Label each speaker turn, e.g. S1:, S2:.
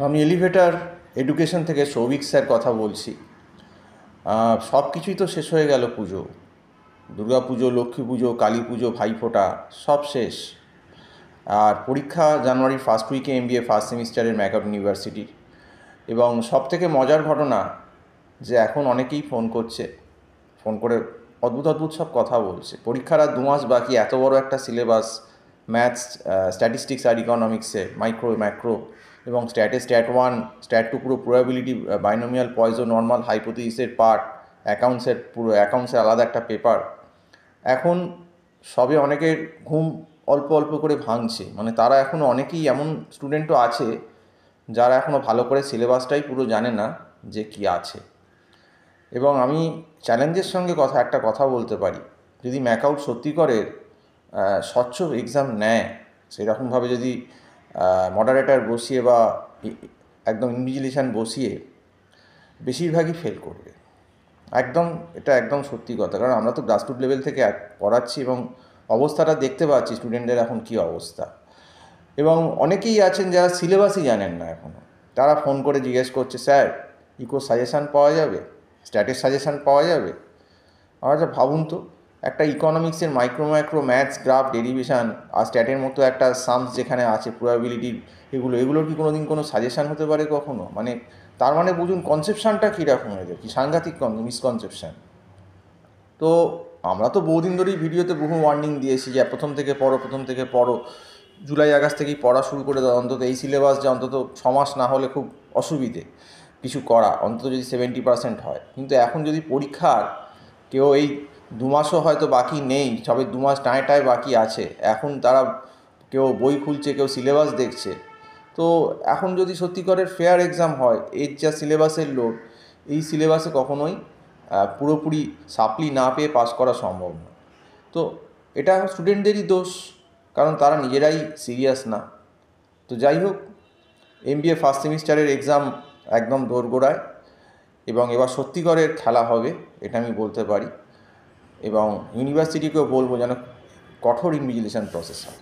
S1: আমি elevator education থেকে Souvik sir কথা বলছি। সব কিছুই তো শেষ হয়ে গেল, পুজো, দুর্গা পুজো, লক্ষ্মী পুজো, কালী পুজো, ভাইফোঁটা সব শেষ। আর পরীক্ষা জানুয়ারির ফার্স্ট উইকে এমবিএ ফার্স্ট সেমিস্টারের ম্যাকআপ ইউনিভার্সিটির। এবং সবথেকে মজার ঘটনা যে এখন অনেকেই ফোন করছে, ফোন করে অদ্ভুত অদ্ভুত সব কথা বলছে। পরীক্ষার আর 2 মাস বাকি, এত বড় একটা সিলেবাস, ম্যাথস, স্ট্যাটিস্টিক্স আর ইকোনমিক্সে, মাইক্রো ম্যাক্রো এবং স্ট্যাট 1, স্ট্যাট 2 পুরো প্রবাবিলিটি, বাইনোমিয়াল, পয়জো, নর্মাল, হাইপোথিসিসের পার্ট, অ্যাকাউন্টসের আলাদা একটা পেপার। এখন সবে অনেকের ঘুম অল্প অল্প করে ভাঙছে, মানে তারা এখনও অনেকেই এমন স্টুডেন্টও আছে যারা এখনও ভালো করে সিলেবাসটাই পুরো জানে না যে কী আছে। এবং আমি চ্যালেঞ্জের সঙ্গে একটা কথা বলতে পারি, যদি ম্যাকআউট সত্যিকারের স্বচ্ছ এক্সাম নেয়, সেরকমভাবে যদি মডারেটর বসিয়ে বা একদম ইনভিজিলেশন বসিয়ে, বেশিরভাগই ফেল করবে। এটা একদম সত্যি কথা, কারণ আমরা তো গ্রাসরুট লেভেল থেকে পড়াচ্ছি এবং অবস্থাটা দেখতে পাচ্ছি স্টুডেন্টদের এখন কী অবস্থা। এবং অনেকেই আছেন যারা সিলেবাসই জানেন না এখনও, তারা ফোন করে জিজ্ঞেস করছে, স্যার ইকো সাজেশান পাওয়া যাবে, স্ট্যাটের সাজেশান পাওয়া যাবে। আচ্ছা ভাবুন তো, একটা ইকোনমিক্সের মাইক্রো ম্যাথস, গ্রাফ, ডেরিভেশান আর স্ট্যাটের মতো একটা সামস যেখানে আছে, প্রবাবিলিটির, এগুলোর কি কোনো দিন কোনো সাজেশান হতে পারে কখনো? মানে তার মানে বুঝুন কনসেপশানটা কীরকম হয়ে যায়, কি সাংঘাতিক মিসকনসেপশান। তো আমরা তো বহুদিন ধরেই ভিডিওতে বহু ওয়ার্নিং দিয়েছি যে প্রথম থেকে পড়ো, জুলাই আগস্ট থেকেই পড়া শুরু করে দাও, অন্তত এই সিলেবাস যে অন্তত 6 মাস না হলে খুব অসুবিধে কিছু করা, অন্তত যদি 70% হয়। কিন্তু এখন যদি পরীক্ষার কেউ এই 2 মাসও হয়তো বাকি নেই, সবে 2 মাস টায় বাকি আছে, এখন তারা কেউ বই খুলছে, কেউ সিলেবাস দেখছে। তো এখন যদি সত্যিকারের ফেয়ার এক্সাম হয়, এর যা সিলেবাসের লোড, এই সিলেবাসে কখনোই পুরোপুরি সাপ্লি না পেয়ে পাস করা সম্ভব না। তো এটা স্টুডেন্টদেরই দোষ, কারণ তারা নিজেরাই সিরিয়াস না। তো যাই হোক, এমবিএ ফার্স্ট সেমিস্টারের এক্সাম একদম দোরগোড়ায়, এবং এবার সত্যিকারের খেলা হবে, এটা আমি বলতে পারি। এবং ইউনিভার্সিটিকেও বলবো যেন কঠোর ইনভিজিলেশন প্রসেস হয়।